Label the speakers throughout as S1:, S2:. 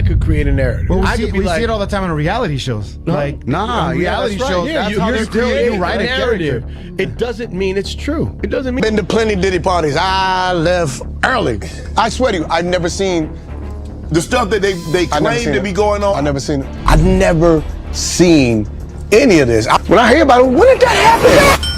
S1: I could create a narrative.
S2: Well,
S1: I could be
S2: we
S1: like,
S2: see it all the time in reality shows. Like,
S1: reality shows. Yeah, you're creating a narrative. It doesn't mean it's true. It doesn't mean.
S3: Been to plenty Diddy parties. I left early. I swear to you, I've never seen the stuff that they claim to be going on. I've never seen it. I've never seen any of this. When I hear about it, when did that happen?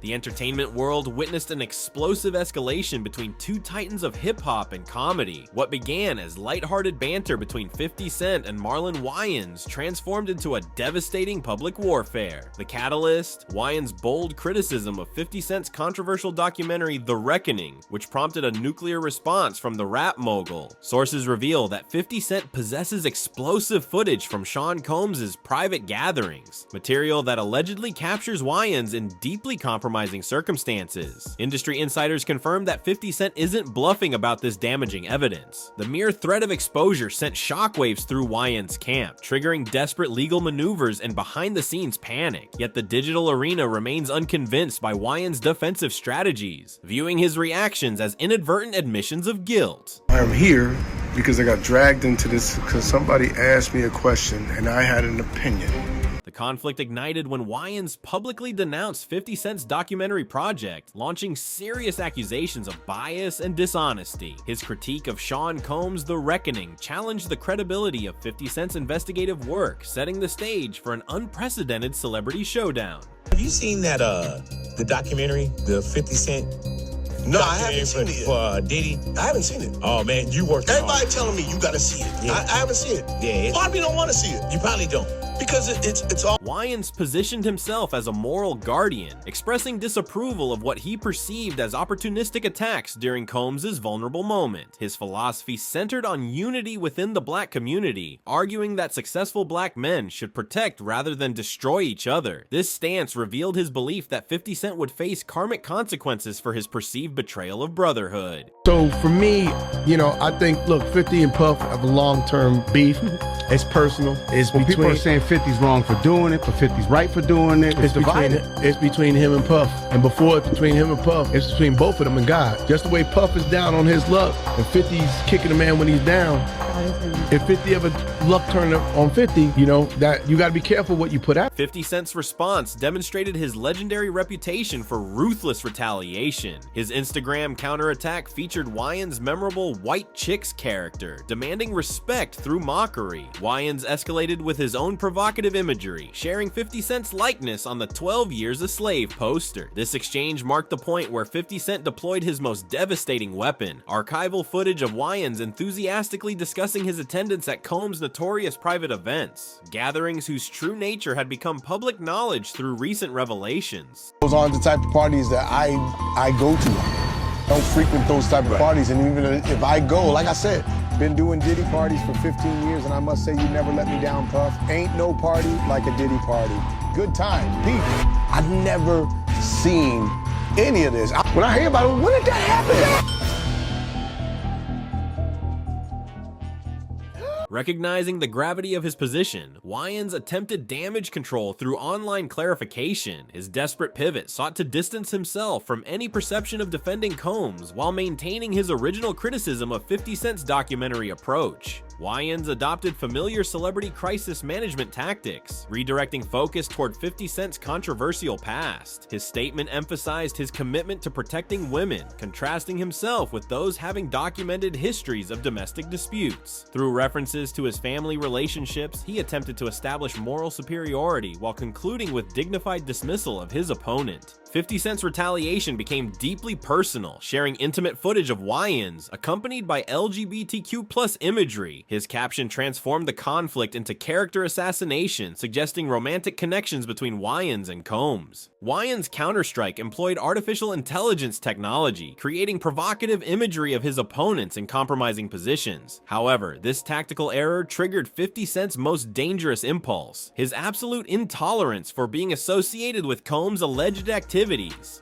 S4: The entertainment world witnessed an explosive escalation between two titans of hip-hop and comedy. What began as lighthearted banter between 50 Cent and Marlon Wayans transformed into a devastating public warfare. The catalyst? Wayans' bold criticism of 50 Cent's controversial documentary The Reckoning, which prompted a nuclear response from the rap mogul. Sources reveal that 50 Cent possesses explosive footage from Sean Combs' private gatherings, material that allegedly captures Wayans in deeply compromising circumstances. Industry insiders confirmed that 50 Cent isn't bluffing about this damaging evidence. The mere threat of exposure sent shockwaves through Wayans' camp, triggering desperate legal maneuvers and behind-the-scenes panic. Yet the digital arena remains unconvinced by Wayans' defensive strategies, viewing his reactions as inadvertent admissions of guilt.
S5: I'm here because I got dragged into this because somebody asked me a question and I had an opinion.
S4: The conflict ignited when Wayans publicly denounced 50 Cent's documentary project, launching serious accusations of bias and dishonesty. His critique of Sean Combs' The Reckoning challenged the credibility of 50 Cent's investigative work, setting the stage for an unprecedented celebrity showdown.
S6: Have you seen that the documentary, the 50 Cent?
S3: No, I haven't seen it yet.
S6: For Diddy?
S3: I haven't seen it.
S6: Oh man, you worked
S3: Everybody telling me you gotta see it.
S6: Yeah.
S3: I haven't seen it.
S6: Yeah.
S3: Part of me don't want to see it.
S6: You probably don't.
S3: Because it's all.
S4: Wayans positioned himself as a moral guardian, expressing disapproval of what he perceived as opportunistic attacks during Combs' vulnerable moment. His philosophy centered on unity within the black community, arguing that successful black men should protect rather than destroy each other. This stance revealed his belief that 50 Cent would face karmic consequences for his perceived betrayal of brotherhood.
S1: So for me, I think, look, 50 and Puff have a long-term beef. It's personal. It's between.
S2: People are saying 50's wrong for doing it, but 50's right for doing it.
S1: It's between him and Puff. And before it's between him and Puff, it's between both of them and God. Just the way Puff is down on his luck, and 50's kicking a man when he's down. If 50 ever luck turned on 50, that you got to be careful what you put out.
S4: 50 Cent's response demonstrated his legendary reputation for ruthless retaliation. His Instagram counterattack featured Wayans' memorable White Chicks character, demanding respect through mockery. Wayans escalated with his own provocative imagery, sharing 50 Cent's likeness on the 12 Years a Slave poster. This exchange marked the point where 50 Cent deployed his most devastating weapon, archival footage of Wayans enthusiastically discussing his attendance at Combs' notorious private events, gatherings whose true nature had become public knowledge through recent revelations.
S3: Those aren't the type of parties that I go to. Don't frequent those type of parties, and even if I go, like I said, been doing Diddy parties for 15 years, and I must say you never let me down, Puff. Ain't no party like a Diddy party. Good time, people. I've never seen any of this. When I hear about it, when did that happen?
S4: Recognizing the gravity of his position, Wayans attempted damage control through online clarification. His desperate pivot sought to distance himself from any perception of defending Combs while maintaining his original criticism of 50 Cent's documentary approach. Wayans adopted familiar celebrity crisis management tactics, redirecting focus toward 50 Cent's controversial past. His statement emphasized his commitment to protecting women, contrasting himself with those having documented histories of domestic disputes. Through references to his family relationships, he attempted to establish moral superiority while concluding with dignified dismissal of his opponent. 50 Cent's retaliation became deeply personal, sharing intimate footage of Wayans, accompanied by LGBTQ+ imagery. His caption transformed the conflict into character assassination, suggesting romantic connections between Wayans and Combs. Wayans' counterstrike employed artificial intelligence technology, creating provocative imagery of his opponents in compromising positions. However, this tactical error triggered 50 Cent's most dangerous impulse, his absolute intolerance for being associated with Combs' alleged activities.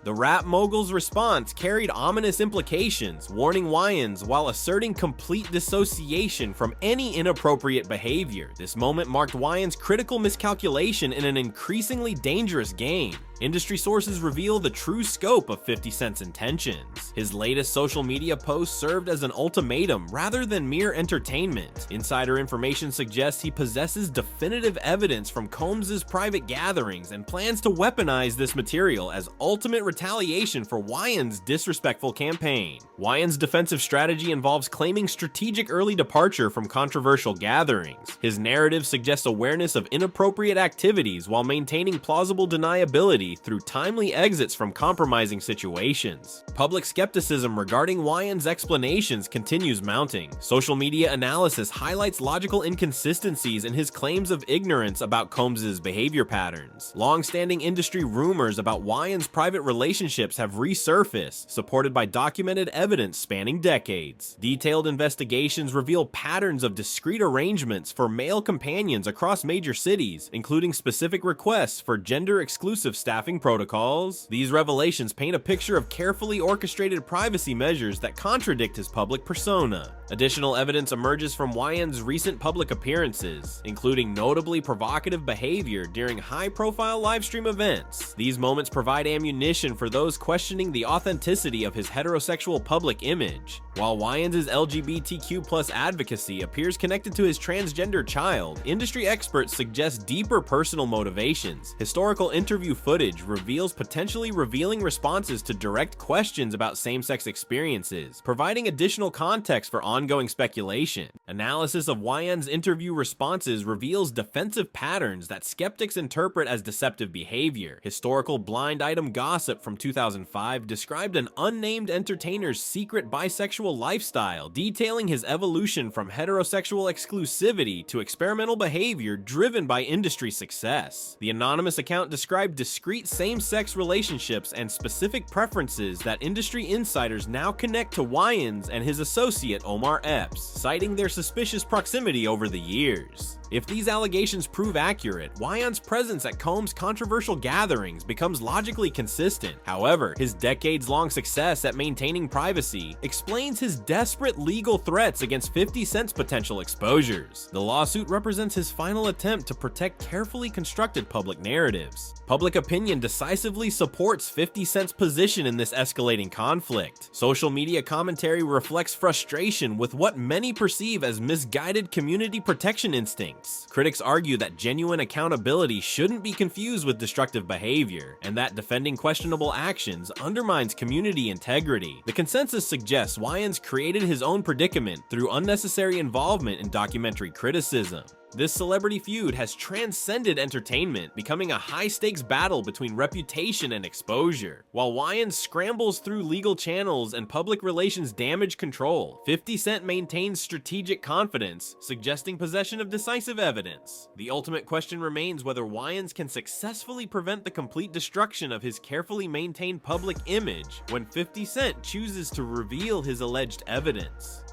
S4: The rap mogul's response carried ominous implications, warning Wayans while asserting complete dissociation from any inappropriate behavior. This moment marked Wayans' critical miscalculation in an increasingly dangerous game. Industry sources reveal the true scope of 50 Cent's intentions. His latest social media post served as an ultimatum rather than mere entertainment. Insider information suggests he possesses definitive evidence from Combs' private gatherings and plans to weaponize this material as ultimate retaliation for Wayans' disrespectful campaign. Wayans' defensive strategy involves claiming strategic early departure from controversial gatherings. His narrative suggests awareness of inappropriate activities while maintaining plausible deniability through timely exits from compromising situations. Public skepticism regarding Wayans' explanations continues mounting. Social media analysis highlights logical inconsistencies in his claims of ignorance about Combs' behavior patterns. Long-standing industry rumors about Wayans' private relationships have resurfaced, supported by documented evidence spanning decades. Detailed investigations reveal patterns of discreet arrangements for male companions across major cities, including specific requests for gender-exclusive staffing protocols. These revelations paint a picture of carefully orchestrated privacy measures that contradict his public persona. Additional evidence emerges from Wayans' recent public appearances, including notably provocative behavior during high-profile livestream events. These moments provide ammunition for those questioning the authenticity of his heterosexual public image. While Wayans' LGBTQ+ advocacy appears connected to his transgender child, industry experts suggest deeper personal motivations. Historical interview footage reveals potentially revealing responses to direct questions about same-sex experiences, providing additional context for ongoing speculation. Analysis of Wayans' interview responses reveals defensive patterns that skeptics interpret as deceptive behavior. Historical blind item gossip from 2005 described an unnamed entertainer's secret bisexual lifestyle, detailing his evolution from heterosexual exclusivity to experimental behavior driven by industry success. The anonymous account described discrete same-sex relationships and specific preferences that industry insiders now connect to Wayans and his associate Omar Epps, citing their suspicious proximity over the years. If these allegations prove accurate, Wayans' presence at Combs' controversial gatherings becomes logically consistent. However, his decades-long success at maintaining privacy explains his desperate legal threats against 50 Cent's potential exposures. The lawsuit represents his final attempt to protect carefully constructed public narratives. Public opinion decisively supports 50 Cent's position in this escalating conflict. Social media commentary reflects frustration with what many perceive as misguided community protection instincts. Critics argue that genuine accountability shouldn't be confused with destructive behavior, and that defending questionable actions undermines community integrity. The consensus suggests Wayans created his own predicament through unnecessary involvement in documentary criticism. This celebrity feud has transcended entertainment, becoming a high-stakes battle between reputation and exposure. While Wayans scrambles through legal channels and public relations damage control, 50 Cent maintains strategic confidence, suggesting possession of decisive evidence. The ultimate question remains whether Wayans can successfully prevent the complete destruction of his carefully maintained public image when 50 Cent chooses to reveal his alleged evidence.